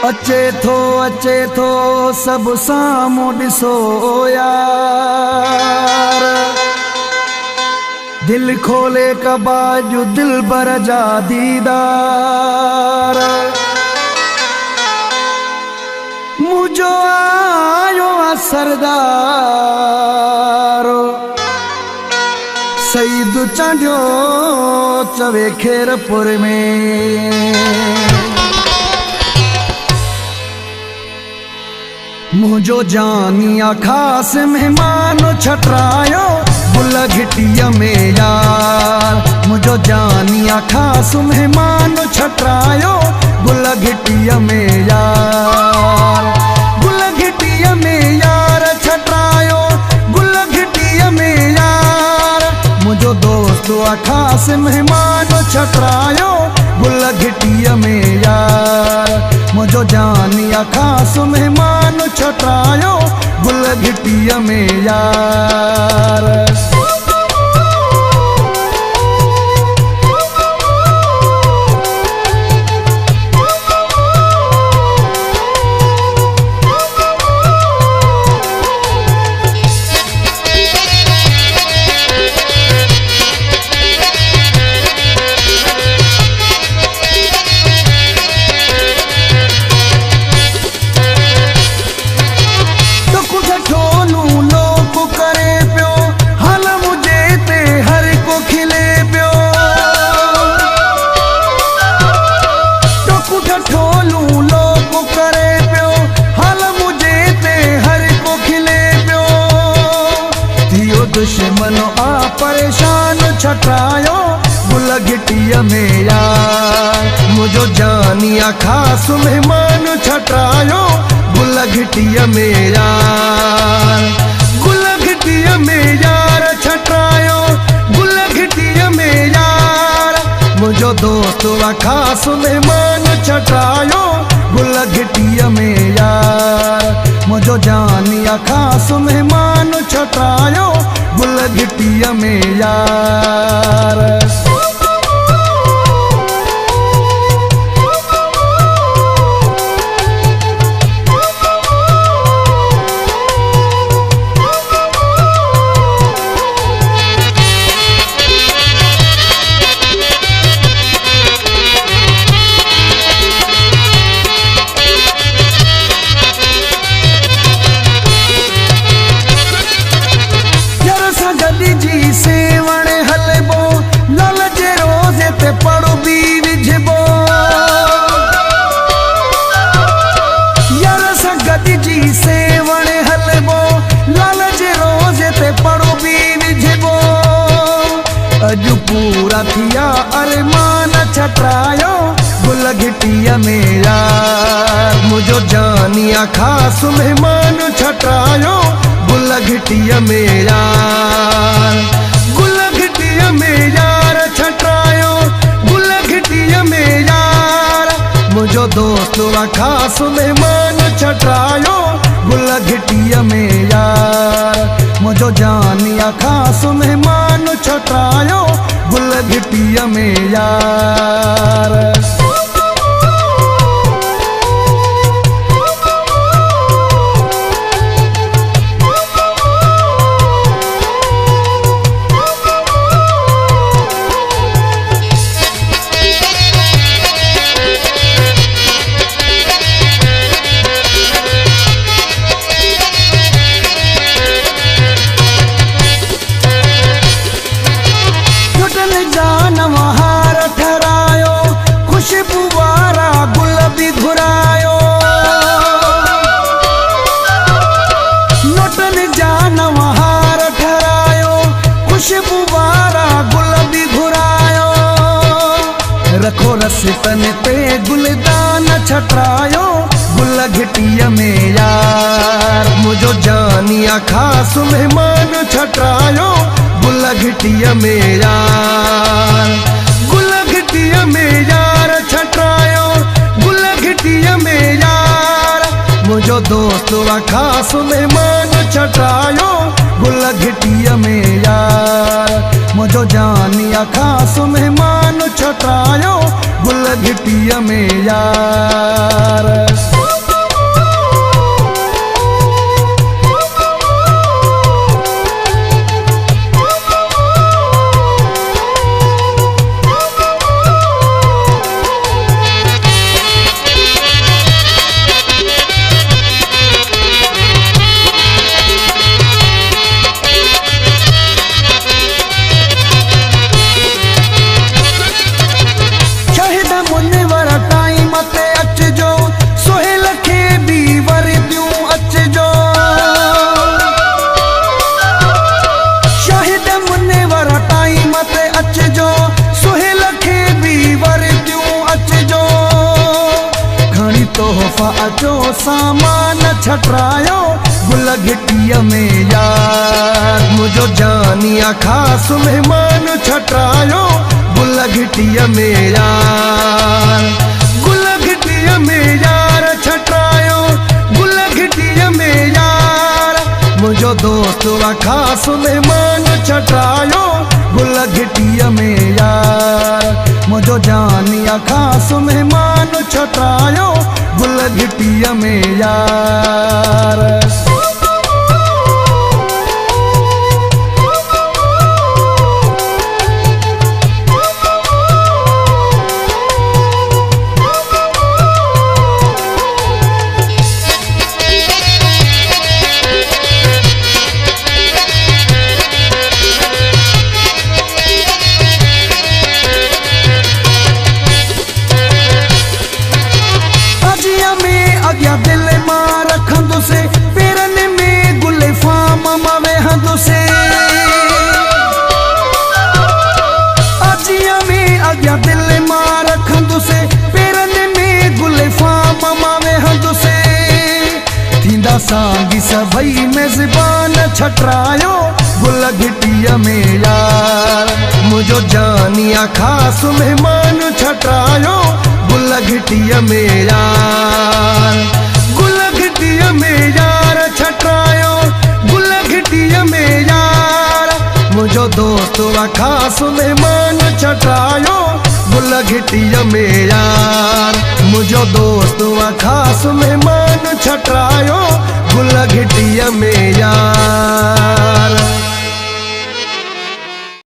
अचे थो सब साम्हूं ॾिसो यार, दिल खोले कबाजू दिल बर जा दीदार। मुझो आयो सरदार, सईद चढ़ियो चवे खेरपुर में। मुझो जानिया खास मेहमान छटरायो गुल घिटिया में यार। मुझो जानिया खास मेहमान छटरायो गुल घिटिया में यार। गुल घिटिया में यार छटरायो गुल घिटिया में यार। मुझो दोस्त खास मेहमान छटरायो गुल घिटिया में यार। मुझो जानिया खास मेहमान छटरायो गुल घिटिया में यार। दुश्मन आ परेशान छटरायो गुल घिटिया में यार। मुझो जानिया खास मेहमान छटरायो गुल घिटिया में यार। गुल घिटिया में यार छटरायो गुल घिटिया में यार। मुझो दोस्त खास मेहमान छटरायो गुल घिटिया में यार। मुझो जानिया खास मेहमान छटरायो गुल घिटिया में यार। अजु पूरा थिया अरमान छटरायो गुल घिटिया में यार। मुझो जानिया खास मेहमान छटरायो गुल घिटिया में यार। गुल घिटिया में यार छटरायो गुल घिटिया में यार। मुझो दोस्त खास मेहमान छटरायो गुल घिटिया में यार। मुझो जानिया खास मेहमान छटरायो गुल घिटिया में यार। जानवहार ठहरायो खुशबू वारा गुल भी घुरायो। नोटन जानवहार ठहरायो खुशबू वारा गुल भी घुरायो। रखो रसिकन ते गुलदान छटरायो गुल घिटिया में यार। मुझो जानिया खास मेहमान छटरायो गुल घिटिया में यार। गुल घिटिया में यार छटरायो गुल घिटिया में यार। मुझो दोस्त खास मेहमान छटायो गुल घिटिया में यार मुझो जानिया खास मेहमान छटायो गुल घिटिया में यार। तोहफा अचो सामान छटरायो गुल घिटिया में यार मुझो जानिया खास मेहमान छटरायो गुल घिटिया में यार। गुल घिटिया में यार छटरायो गुल घिटिया में यार मुझो दोस्त वा खास मेहमान छटरायो गुल घिटिया में यार मुझो जानिया खास मेहमान छटरायो गुल घिटिया में यार। अगिया दिल मां रखंदो से पेरन में गुले फाम मावे हंदो से अजिया में अगिया दिल मां रखंदो से पेरन में गुले फाम मावे हंदो से थींदा सांगी सभई मेज़बान छटरायो गुल घिटिया में यार मुझो जानिया खास मेहमान छटरायो गुल घिटिया में यार। गुल घिटिया में यार छटरायो गुल घिटिया में यार मुझो दोस्त वा खास मेहमान छटरायो गुल घिटिया में यार मुझो दोस्त वा खास मेहमान छटरायो गुल घिटिया में यार।